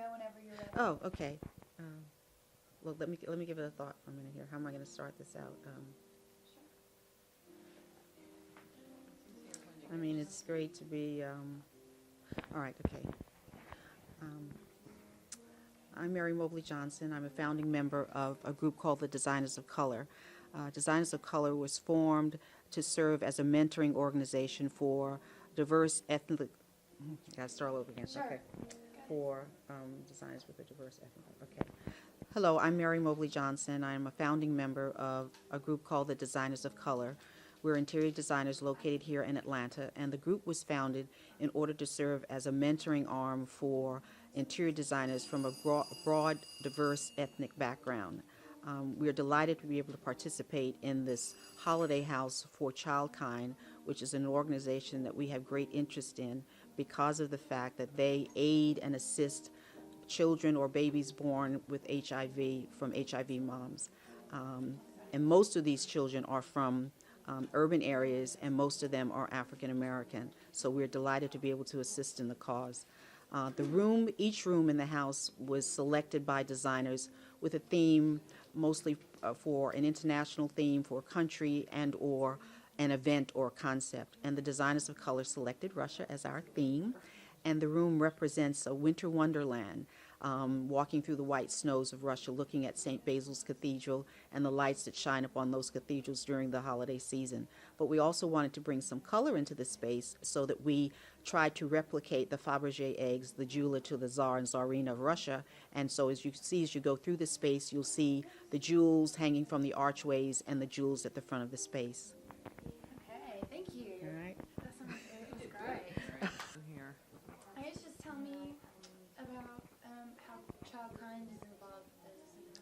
go whenever you're ready. Oh, okay. Well, let me give it a thought for a minute here. How am I going to start this out? I mean, it's great to be. All right, okay. Um, I'm Mary Mobley Johnson. I'm a founding member of a group called the Designers of Color. Designers of Color was formed to serve as a mentoring organization for diverse ethnic. Gotta start all over again. Sure. Okay. For designers with a diverse ethnic. Okay. Hello, I'm Mary Mobley Johnson. I'm a founding member of a group called the Designers of Color. We're interior designers located here in Atlanta, and the group was founded in order to serve as a mentoring arm for interior designers from a broad, diverse ethnic background. We are delighted to be able to participate in this holiday house for Childkind, which is an organization that we have great interest in because of the fact that they aid and assist children or babies born with HIV from HIV moms. And most of these children are from urban areas, and most of them are African American. So we're delighted to be able to assist in the cause. Each room in the house was selected by designers with a theme, mostly for an international theme, for a country and or an event or concept. And the Designers of Color selected Russia as our theme. And the room represents a winter wonderland, walking through the white snows of Russia, looking at St. Basil's Cathedral and the lights that shine upon those cathedrals during the holiday season. But we also wanted to bring some color into the space so that we tried to replicate the Fabergé eggs, the Jewel to the Tsar and Tsarina of Russia. And so as you see, as you go through the space, you'll see the jewels hanging from the archways and the jewels at the front of the space. Okay, thank you. All right. That sounds good. It was great. Here. I guess just tell me about how Childkind is involved with this.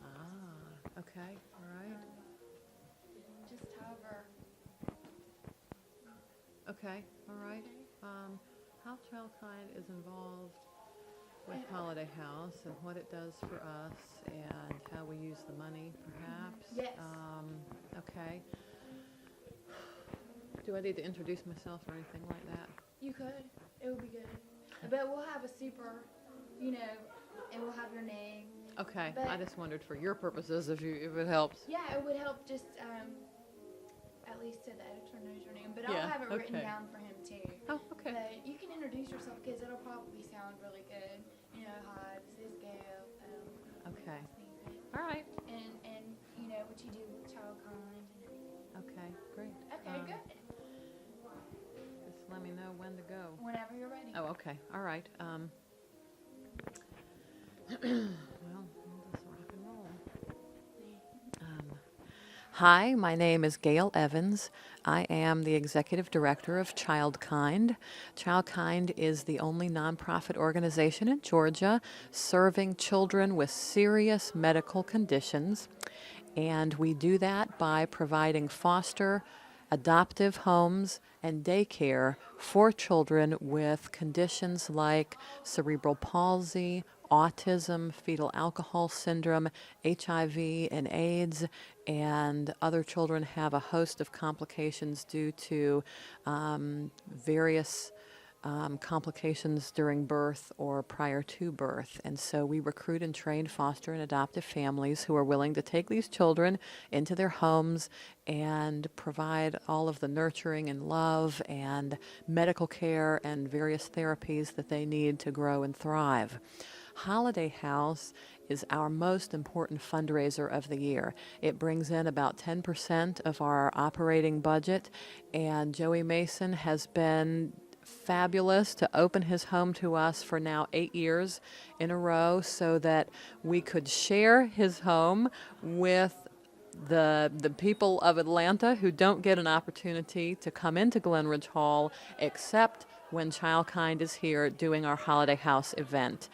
Okay, all right. Just however. Okay, all right. How Childkind is involved with Holiday House and what it does for us and how we use the money, perhaps? Yes. Okay. Do I need to introduce myself or anything like that? You could. It would be good. But we'll have a super, and we'll have your name. Okay, But- I just wondered for your purposes if it helps. Yeah, it would help just at least so the editor knows your name. But Yeah, I'll have it written okay. down for him too. Oh, okay. But you can introduce yourself because it'll probably sound really good. Hi, this is Gail. Okay. Things All right. and what you do with Childkind and everything. Okay, great. Okay, good. Just let me know when to go. Whenever you're ready. Oh, okay. All right. Well, we'll just rock and roll. Hi, my name is Gail Evans. I am the Executive Director of Childkind. Childkind is the only nonprofit organization in Georgia serving children with serious medical conditions. And we do that by providing foster, adoptive homes, and daycare for children with conditions like cerebral palsy, autism, fetal alcohol syndrome, HIV and AIDS, and other children have a host of complications due to various complications during birth or prior to birth. And so we recruit and train foster and adoptive families who are willing to take these children into their homes and provide all of the nurturing and love and medical care and various therapies that they need to grow and thrive. Holiday House is our most important fundraiser of the year. It brings in about 10% of our operating budget, and Joey Mason has been fabulous to open his home to us for now 8 years in a row so that we could share his home with the people of Atlanta who don't get an opportunity to come into Glenridge Hall except when Childkind is here doing our Holiday House event.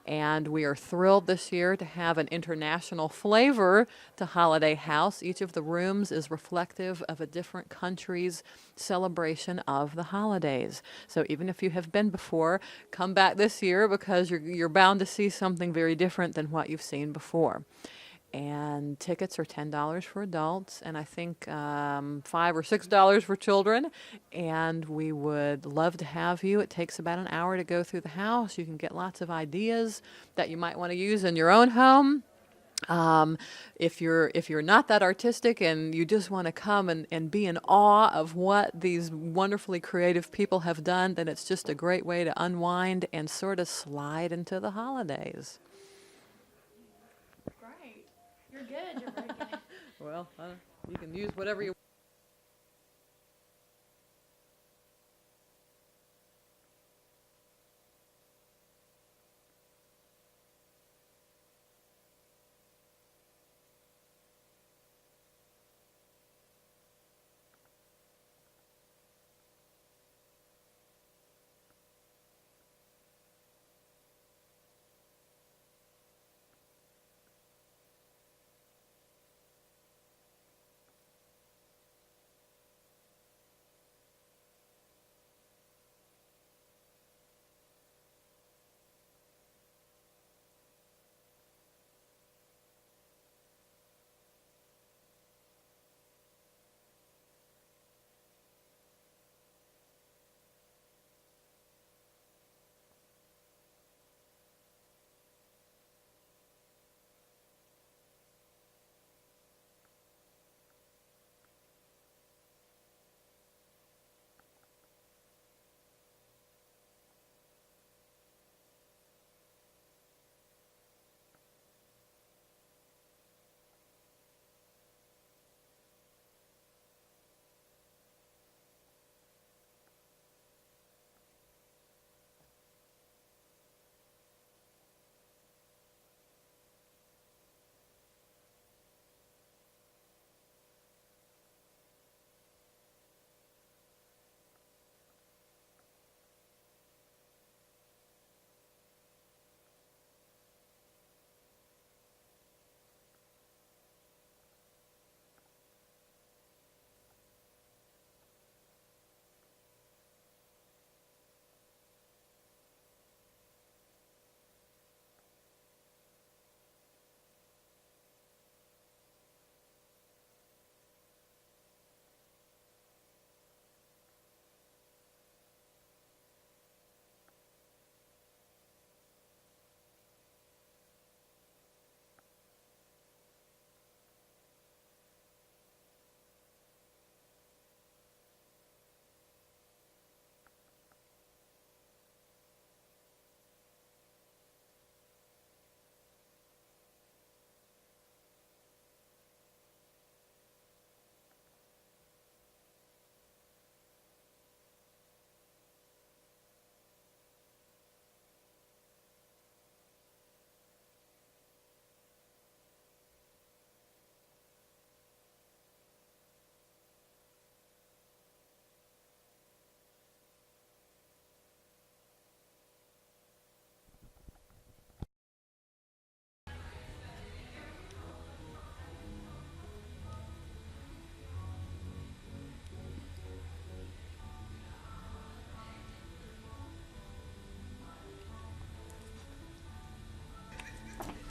And we are thrilled this year to have an international flavor to Holiday House. Each of the rooms is reflective of a different country's celebration of the holidays. So even if you have been before, come back this year because you're bound to see something very different than what you've seen before. and tickets are $10 for adults, and I think $5 or $6 for children. And we would love to have you. It takes about an hour to go through the house. You can get lots of ideas that you might want to use in your own home. If you're not that artistic and you just want to come and be in awe of what these wonderfully creative people have done, then it's just a great way to unwind and sort of slide into the holidays. Right. You're good. You're very good. Well, you can use whatever you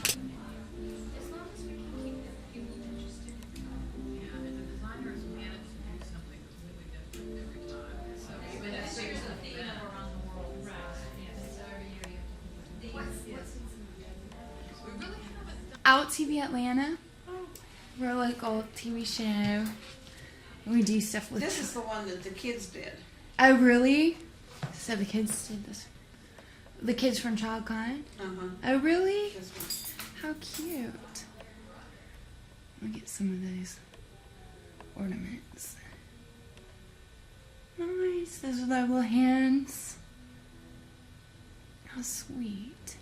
As long as we can keep people interested. Yeah, and the designers manage to do something that's really different every time. So even if there's a theme around the world, So every year you have to we really haven't done. Out TV Atlanta. We're a local TV show. We do stuff with. This is the one that the kids did. Oh, really? So the kids did this. The kids from Child Kind? Uh-huh. Oh, really? This one. How cute. Look at some of those ornaments. Nice. Those are their little hands. How sweet.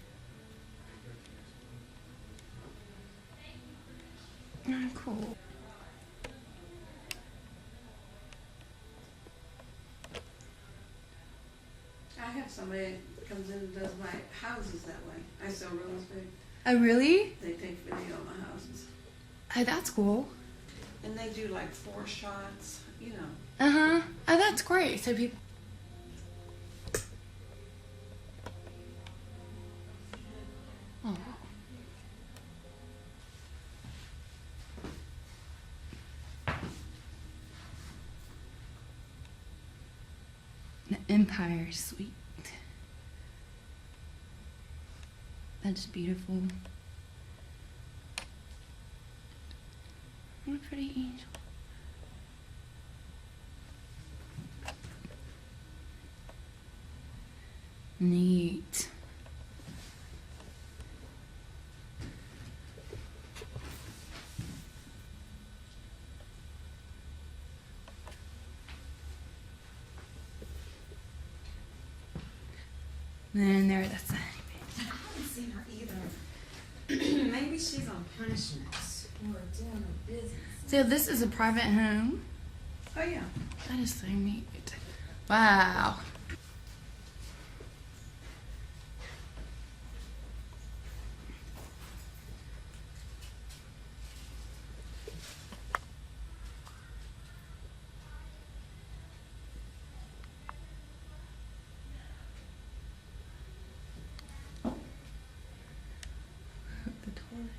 Oh, cool. I have somebody that comes in and does my houses that way. I sell real estate. Oh, really? They take video of my houses. Oh, that's cool. And they do like 4 shots, you know. Uh-huh. Oh, that's great. So people... Oh. Empire Suite. That's beautiful. What a pretty angel. Neat. Then there, that's that. I haven't seen her either. Maybe she's on punishments or doing her business. So this is a private home. Oh, yeah. That is so neat. Wow. The toilet.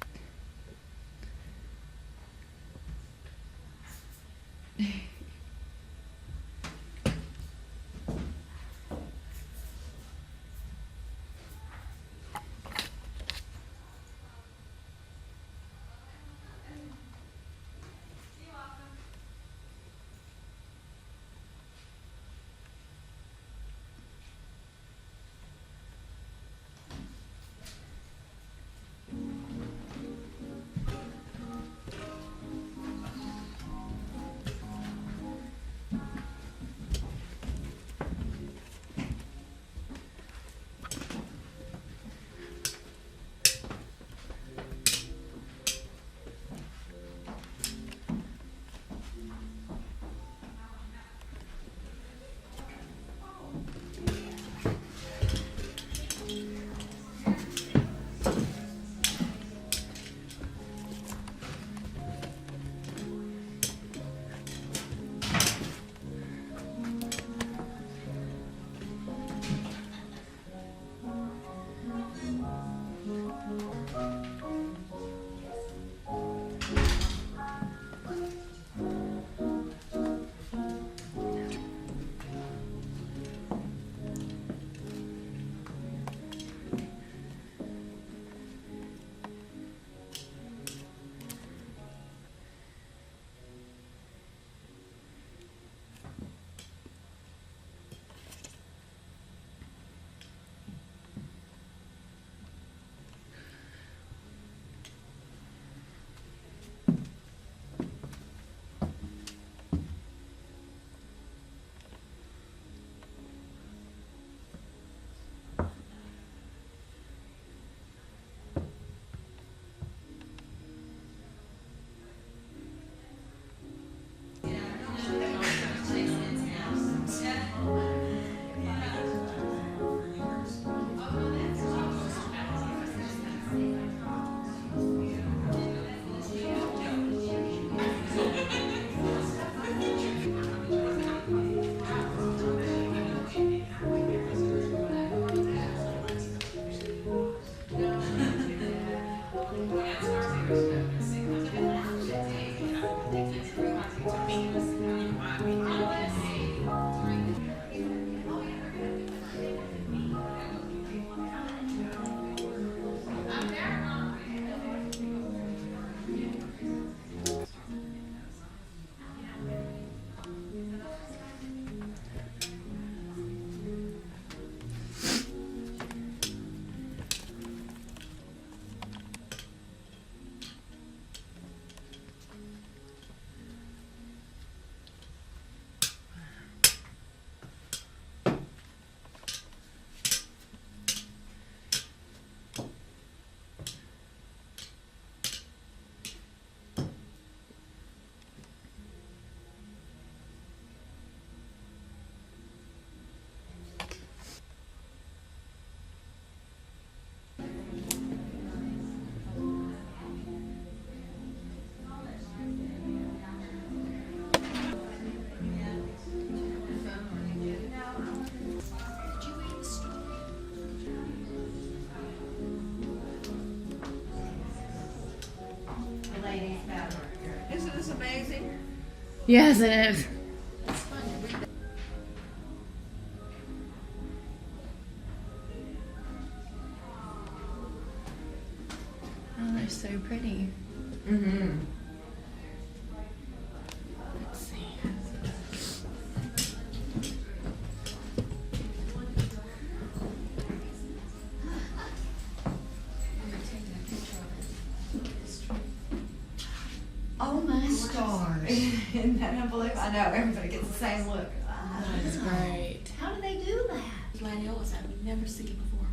Isn't this amazing? Yes, it is. so pretty. Mm-hmm. Let's see. Oh my stars. Isn't that unbelievable? I know, everybody gets the same look. That's right. How do they do that? Gladiolas, I've never seen it before.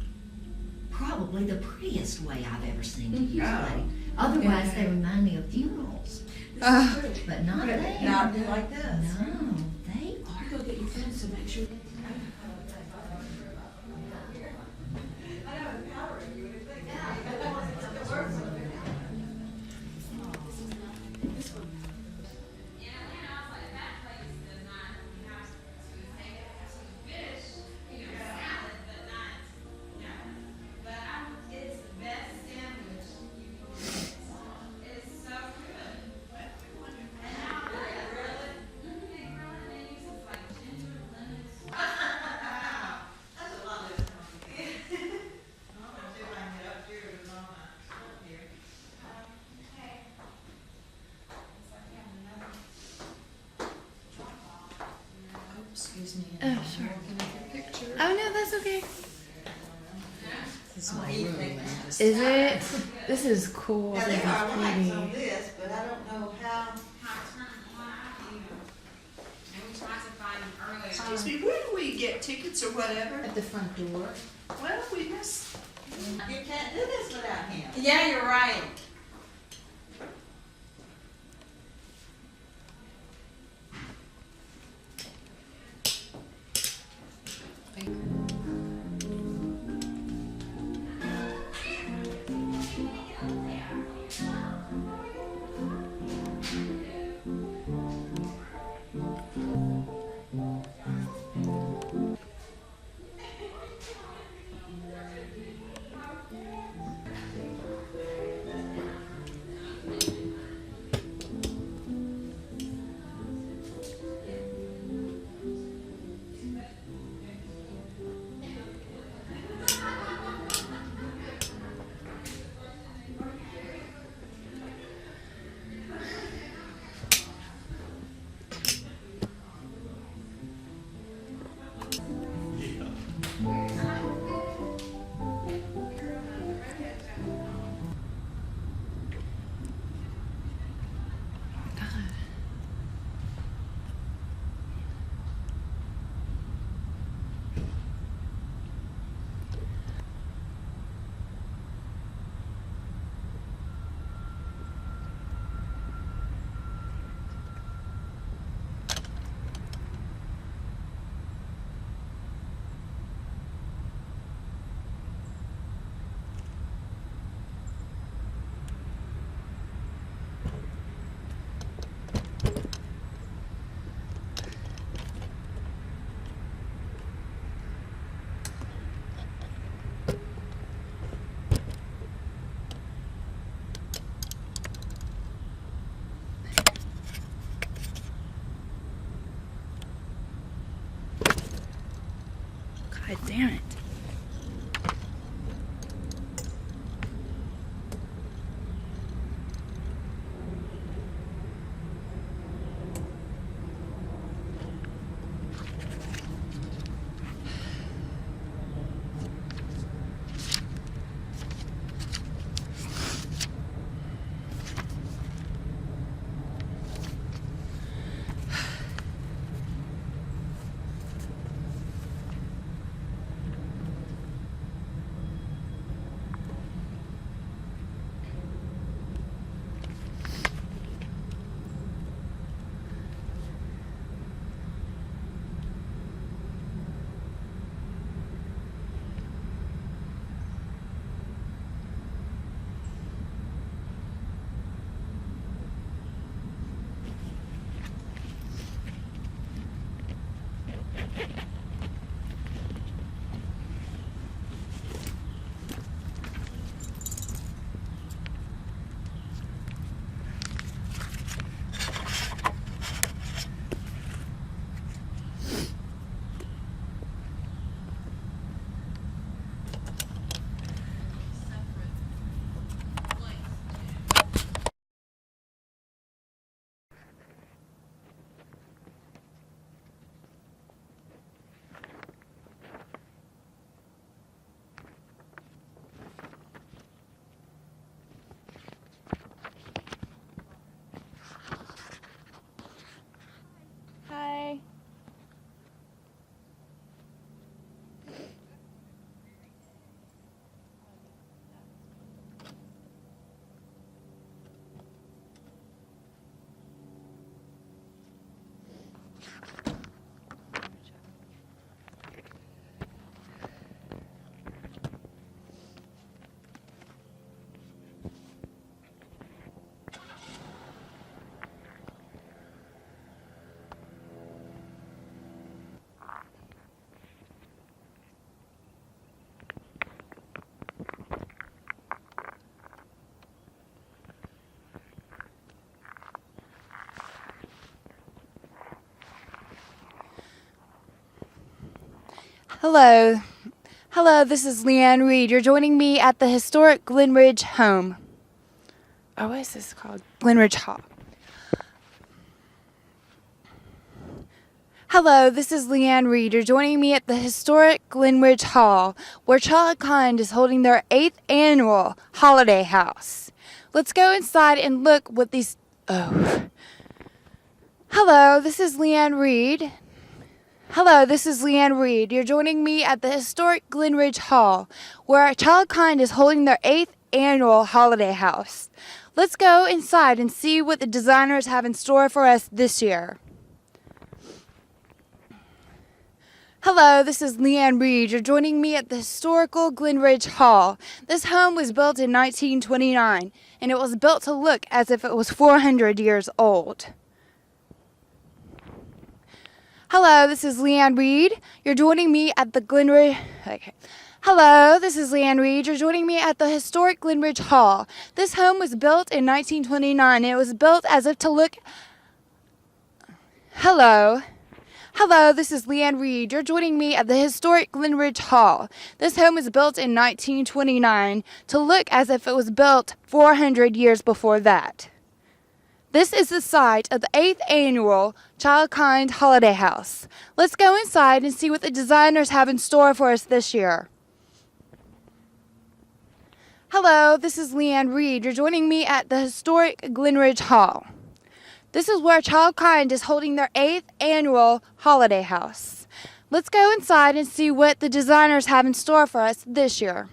Probably the prettiest way I've ever seen it used, Oh. lady. Otherwise, Yeah. they remind me of funerals. But not they. Not like this. No, they are. Go get your friends to make sure. Excuse me. Oh, sure. Oh no, that's okay. This is my room. Is it? This is cool. Now, This there is are lights pretty. on this, but I don't know how. Excuse me, where do we get tickets or whatever? At the front door. Well, we must. You can't do this without him. Yeah, you're right. God damn it. Hello. Hello, this is Leanne Reed. You're joining me at the historic Glenridge home. Oh, what is this called? Glenridge Hall. Hello, this is Leanne Reed. You're joining me at the historic Glenridge Hall, where Child Kind is holding their 8th annual holiday house. Let's go inside and look what these... Oh. Hello, this is Leanne Reed. Hello, this is Leanne Reed. You're joining me at the historic Glenridge Hall, where Child Kind is holding their 8th annual holiday house. Let's go inside and see what the designers have in store for us this year. Hello, this is Leanne Reed. You're joining me at the historical Glenridge Hall. This home was built in 1929, and it was built to look as if it was 400 years old. Hello, this is Leanne Reed. You're joining me at the Glenridge... Okay. Hello, this is Leanne Reed. You're joining me at the historic Glenridge Hall. This home was built in 1929, and it was built as if to look... Hello. Hello, this is Leanne Reed. You're joining me at the historic Glenridge Hall. This home was built in 1929 to look as if it was built 400 years before that. This is the site of the 8th annual Child Kind Holiday House. Let's go inside and see what the designers have in store for us this year. Hello, this is Leanne Reed. You're joining me at the historic Glenridge Hall. This is where Child Kind is holding their 8th annual holiday house. Let's go inside and see what the designers have in store for us this year.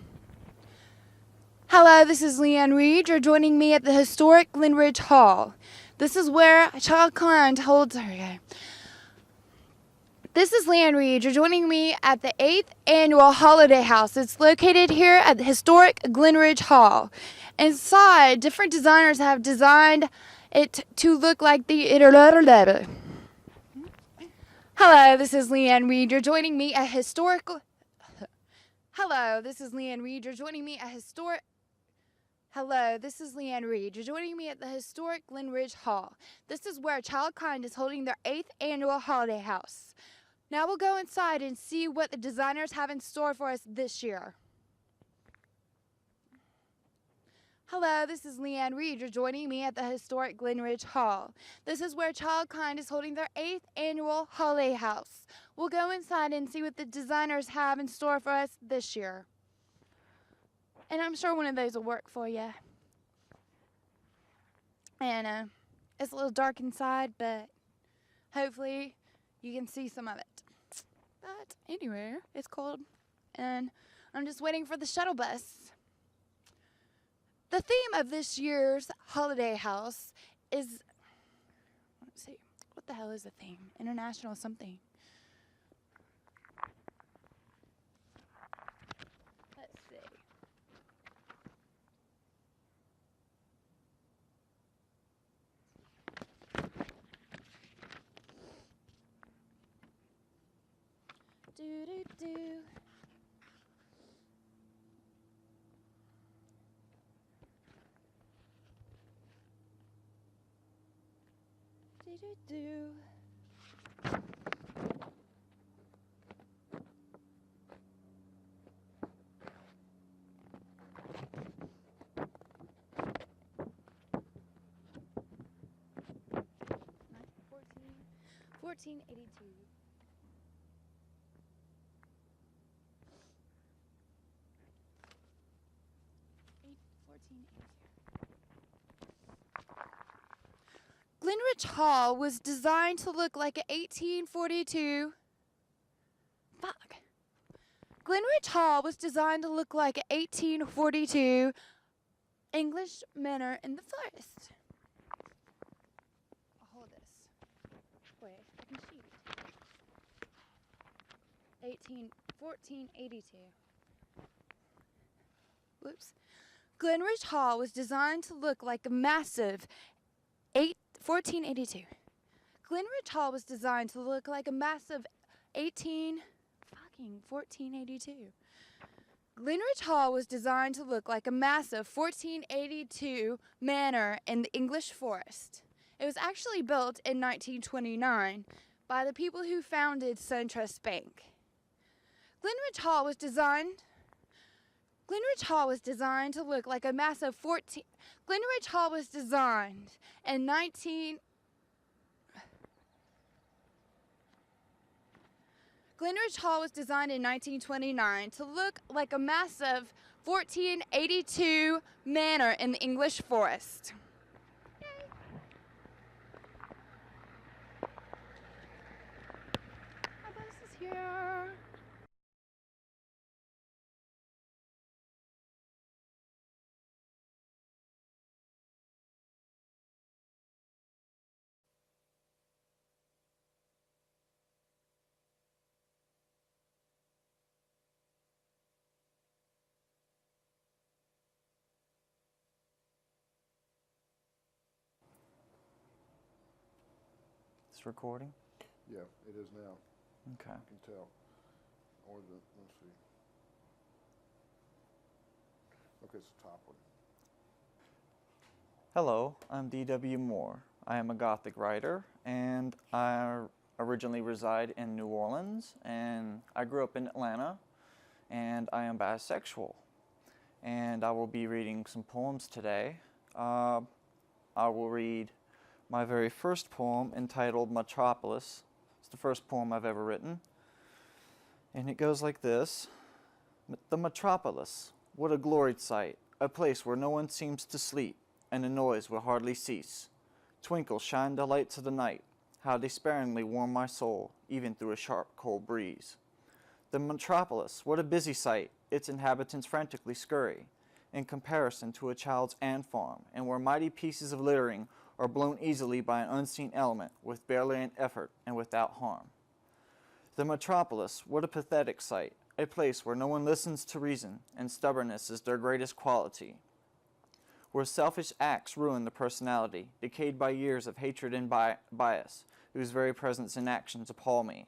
Hello, this is Leanne Reed. You're joining me at the historic Glenridge Hall. This is where Child Kind holds... Okay. This is Leanne Reed. You're joining me at the 8th annual holiday house. It's located here at the historic Glenridge Hall. Inside, different designers have designed it to look like the... Hello, this is Leanne Reed. You're joining me at historical... Hello, this is Leanne Reed. You're joining me at historic... Hello, this is Leanne Reed. You're joining me at the historic Glenridge Hall. This is where Child Kind is holding their 8th annual holiday house. Now we'll go inside and see what the designers have in store for us this year. Hello, this is Leanne Reed. You're joining me at the historic Glenridge Hall. This is where Child Kind is holding their 8th annual holiday house. We'll go inside and see what the designers have in store for us this year. And I'm sure one of those will work for you. And it's a little dark inside, but hopefully you can see some of it. But anyway, it's cold, and I'm just waiting for the shuttle bus. The theme of this year's holiday house is, let's see, what the hell is the theme? International something. Let's see. Do. 1482. Glenridge Hall was designed to look like an 1842. Glenridge Hall was designed to look like an 1842 English manor in the forest. I'll hold this. Wait, I can cheat. 1482. Whoops. Glenridge Hall was designed to look like a massive 1482. Glenridge Hall was designed to look like a massive 1482. Glenridge Hall was designed to look like a massive 1482 manor in the English forest. It was actually built in 1929 by the people who founded SunTrust Bank. Glenridge Hall was designed to look like a massive 14. Glenridge Hall was designed in 19. Glenridge Hall was designed in 1929 to look like a massive 1482 manor in the English forest. Yay. Our bus is here. It's recording? Yeah, it is now. Okay. I can tell. Or the, let's see. Okay, it's the top one. Hello, I'm D.W. Moore. I am a Gothic writer, and I originally reside in New Orleans, and I grew up in Atlanta, and I am bisexual. And I will be reading some poems today. I will read my very first poem entitled Metropolis. It's the first poem I've ever written. And it goes like this. The metropolis, what a gloried sight, a place where no one seems to sleep, and the noise will hardly cease. Twinkle, shine the lights of the night, how they sparingly warm my soul, even through a sharp, cold breeze. The metropolis, what a busy sight, its inhabitants frantically scurry, in comparison to a child's ant farm, and where mighty pieces of littering are blown easily by an unseen element with barely an effort and without harm. The metropolis, what a pathetic sight, a place where no one listens to reason, and stubbornness is their greatest quality. Where selfish acts ruin the personality, decayed by years of hatred and bias, whose very presence and actions appall me.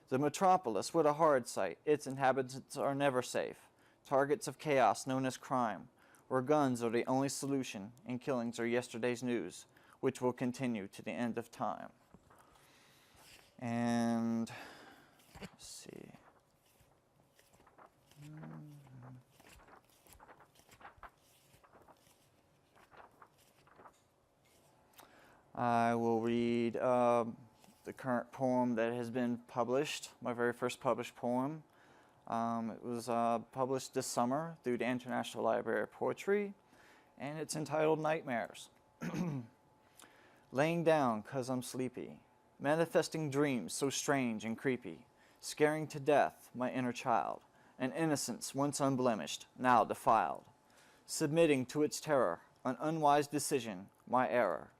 The metropolis, what a horrid sight, its inhabitants are never safe, targets of chaos known as crime, where guns are the only solution and killings are yesterday's news, which will continue to the end of time. And let's see. I will read the current poem that has been published, my very first published poem. It was published this summer through the International Library of Poetry, and it's entitled Nightmares. Laying down 'cause I'm sleepy, manifesting dreams so strange and creepy, scaring to death my inner child, an innocence once unblemished, now defiled, submitting to its terror, an unwise decision, my error.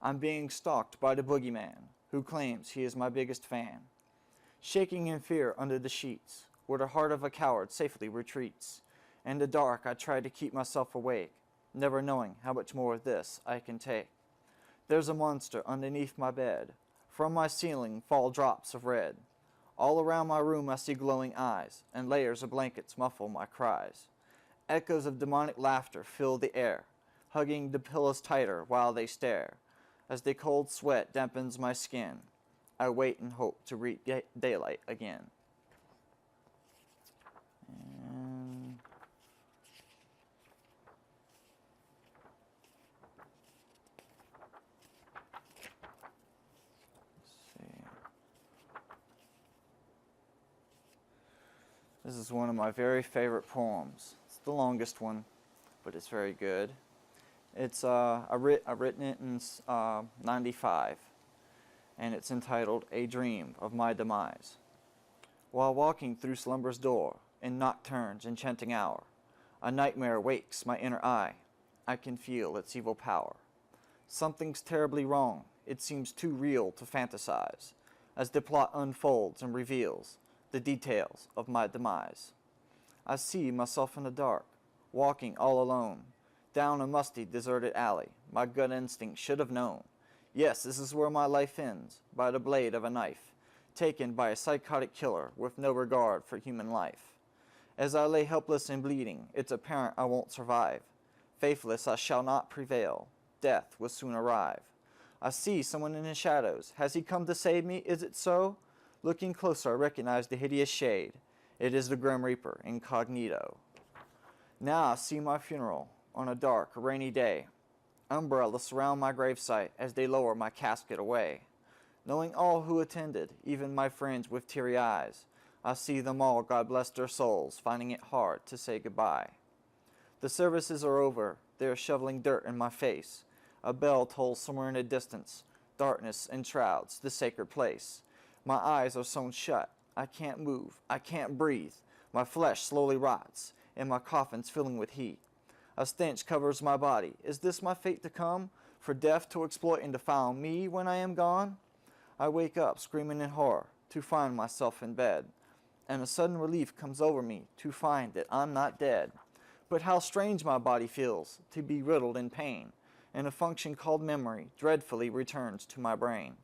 I'm being stalked by the boogeyman, who claims he is my biggest fan, shaking in fear under the sheets, where the heart of a coward safely retreats. In the dark I try to keep myself awake, never knowing how much more of this I can take. There's a monster underneath my bed, from my ceiling fall drops of red. All around my room I see glowing eyes, and layers of blankets muffle my cries. Echoes of demonic laughter fill the air, hugging the pillows tighter while they stare. As the cold sweat dampens my skin, I wait and hope to reach daylight again. And let's see. This is one of my very favorite poems. It's the longest one, but it's very good. It's I've written it in '95, and it's entitled A Dream of My Demise. While walking through slumber's door, in nocturne's enchanting hour, a nightmare wakes my inner eye. I can feel its evil power. Something's terribly wrong. It seems too real to fantasize, as the plot unfolds and reveals the details of my demise. I see myself in the dark, walking all alone, down a musty, deserted alley. My gut instinct should have known. Yes, this is where my life ends, by the blade of a knife, taken by a psychotic killer with no regard for human life. As I lay helpless and bleeding, it's apparent I won't survive. Faithless, I shall not prevail. Death will soon arrive. I see someone in the shadows. Has he come to save me? Is it so? Looking closer, I recognize the hideous shade. It is the Grim Reaper, incognito. Now I see my funeral on a dark, rainy day. Umbrellas surround my gravesite as they lower my casket away. Knowing all who attended, even my friends with teary eyes, I see them all, God bless their souls, finding it hard to say goodbye. The services are over, they are shoveling dirt in my face. A bell tolls somewhere in the distance. Darkness enshrouds the sacred place. My eyes are sewn shut. I can't move. I can't breathe. My flesh slowly rots, and my coffin's filling with heat. A stench covers my body. Is this my fate to come? For death to exploit and defile me when I am gone? I wake up screaming in horror to find myself in bed. And a sudden relief comes over me to find that I'm not dead. But how strange my body feels to be riddled in pain, and a function called memory dreadfully returns to my brain.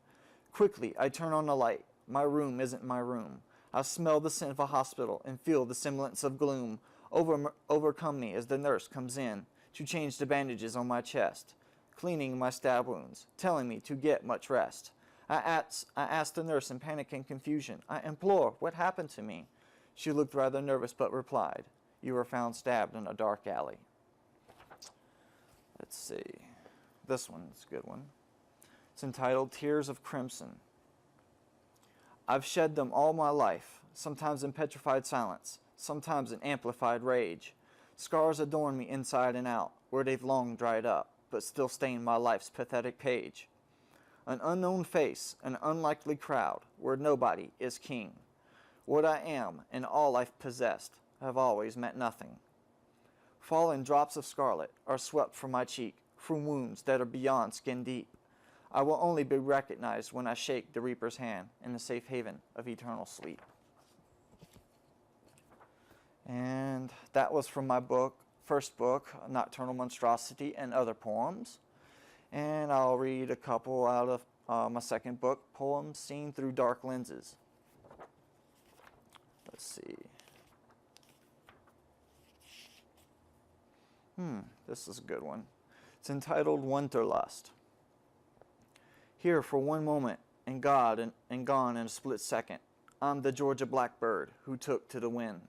Quickly, I turn on the light. My room isn't my room. I smell the scent of a hospital and feel the semblance of gloom overcome me as the nurse comes in to change the bandages on my chest, cleaning my stab wounds, telling me to get much rest. I asked the nurse in panic and confusion. I implore, what happened to me? She looked rather nervous but replied, you were found stabbed in a dark alley. Let's see. This one's a good one. It's entitled Tears of Crimson. I've shed them all my life, sometimes in petrified silence, sometimes in amplified rage. Scars adorn me inside and out, where they've long dried up, but still stain my life's pathetic page. An unknown face, an unlikely crowd, where nobody is king. What I am and all I've possessed have always meant nothing. Fallen drops of scarlet are swept from my cheek, from wounds that are beyond skin deep. I will only be recognized when I shake the Reaper's hand in the safe haven of eternal sleep. And that was from my first book, Nocturnal Monstrosity and Other Poems. And I'll read a couple out of my second book, Poems Seen Through Dark Lenses. Let's see. This is a good one. It's entitled Wanderlust. Here for one moment, and gone in a split second, I'm the Georgia blackbird who took to the wind.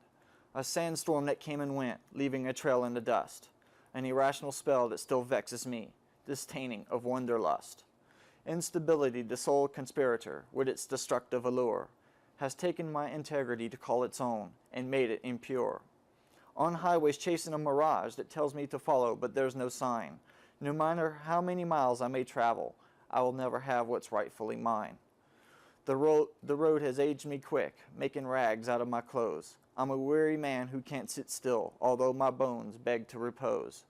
A sandstorm that came and went, leaving a trail in the dust. An irrational spell that still vexes me, this tainting of wanderlust. Instability, the sole conspirator, with its destructive allure, has taken my integrity to call its own, and made it impure. On highways chasing a mirage that tells me to follow, but there's no sign. No matter how many miles I may travel, I will never have what's rightfully mine. The road has aged me quick, making rags out of my clothes. I'm a weary man who can't sit still, although my bones beg to repose.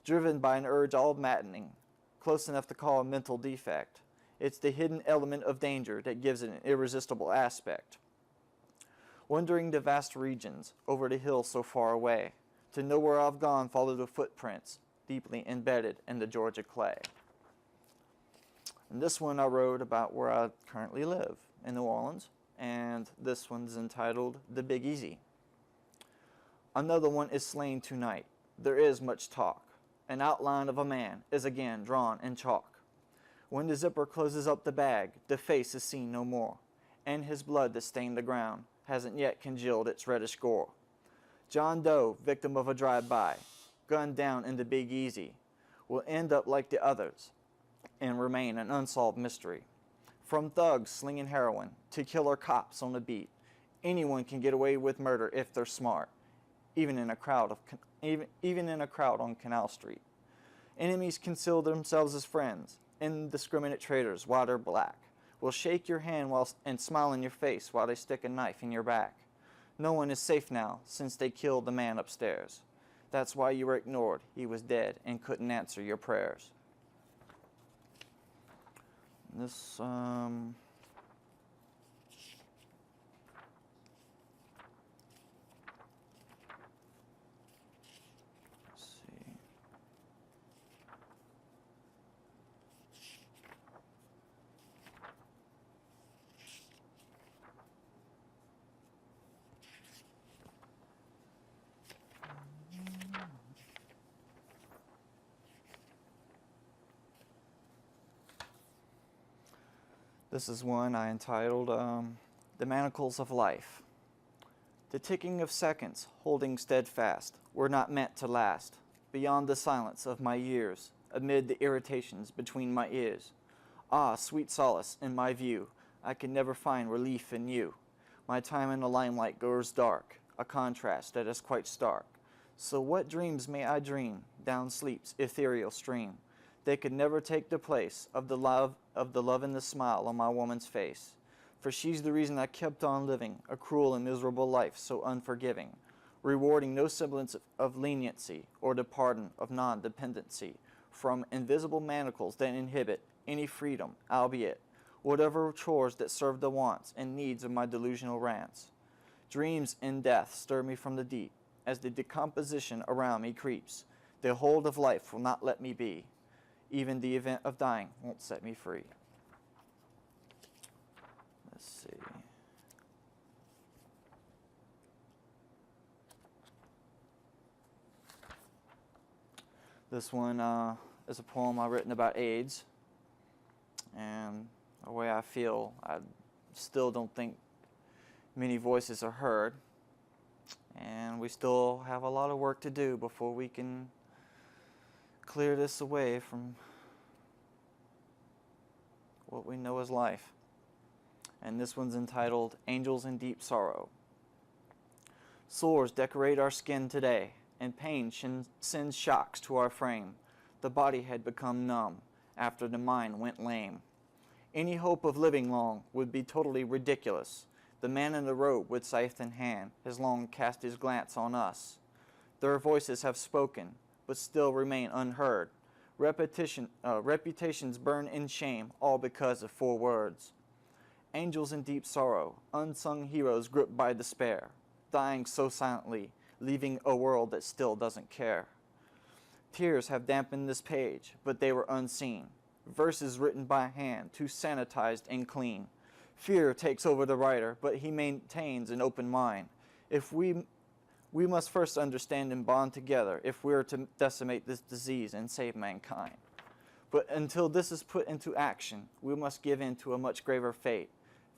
Driven by an urge all maddening, close enough to call a mental defect. It's the hidden element of danger that gives it an irresistible aspect. Wandering the vast regions, over the hills so far away, to know where I've gone, follow the footprints, deeply embedded in the Georgia clay. And this one I wrote about where I currently live, in New Orleans, and this one's entitled The Big Easy. Another one is slain tonight. There is much talk. An outline of a man is again drawn in chalk. When the zipper closes up the bag, the face is seen no more, and his blood that stained the ground hasn't yet congealed its reddish gore. John Doe, victim of a drive-by, gunned down in the Big Easy, will end up like the others and remain an unsolved mystery. From thugs slinging heroin to killer cops on the beat, anyone can get away with murder if they're smart, even in a crowd on Canal Street. Enemies conceal themselves as friends. Indiscriminate traitors, white or black, will shake your hand and smile in your face while they stick a knife in your back. No one is safe now since they killed the man upstairs. That's why you were ignored. He was dead and couldn't answer your prayers. This, let's see. This is one I entitled The Manacles of Life. The ticking of seconds, holding steadfast, were not meant to last. Beyond the silence of my years, amid the irritations between my ears. Ah, sweet solace in my view, I can never find relief in you. My time in the limelight grows dark, a contrast that is quite stark. So what dreams may I dream down sleep's ethereal stream? They could never take the place of the love and the smile on my woman's face. For she's the reason I kept on living a cruel and miserable life so unforgiving, rewarding no semblance of leniency or the pardon of non-dependency from invisible manacles that inhibit any freedom, albeit whatever chores that serve the wants and needs of my delusional rants. Dreams in death stir me from the deep, as the decomposition around me creeps. The hold of life will not let me be. Even the event of dying won't set me free. Let's see. This one is a poem I've written about AIDS. And the way I feel, I still don't think many voices are heard. And we still have a lot of work to do before we can clear this away from what we know as life. And this one's entitled Angels in Deep Sorrow. Sores decorate our skin today, and pain sends shocks to our frame. The body had become numb after the mind went lame. Any hope of living long would be totally ridiculous. The man in the robe with scythe in hand has long cast his glance on us. Their voices have spoken, but still remain unheard. Reputations burn in shame, all because of 4 words. Angels in deep sorrow, unsung heroes gripped by despair, dying so silently, leaving a world that still doesn't care. Tears have dampened this page, but they were unseen. Verses written by hand, too sanitized and clean. Fear takes over the writer, but he maintains an open mind. If we must first understand and bond together if we are to decimate this disease and save mankind. But until this is put into action, we must give in to a much graver fate,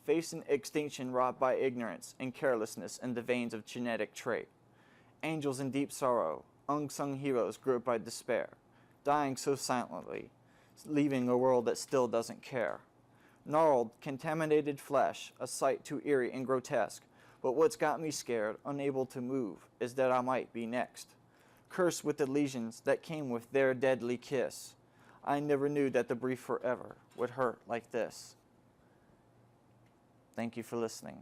facing extinction wrought by ignorance and carelessness in the veins of genetic trait. Angels in deep sorrow, unsung heroes gripped by despair, dying so silently, leaving a world that still doesn't care. Gnarled, contaminated flesh, a sight too eerie and grotesque. But what's got me scared, unable to move, is that I might be next. Cursed with the lesions that came with their deadly kiss. I never knew that the brief forever would hurt like this. Thank you for listening.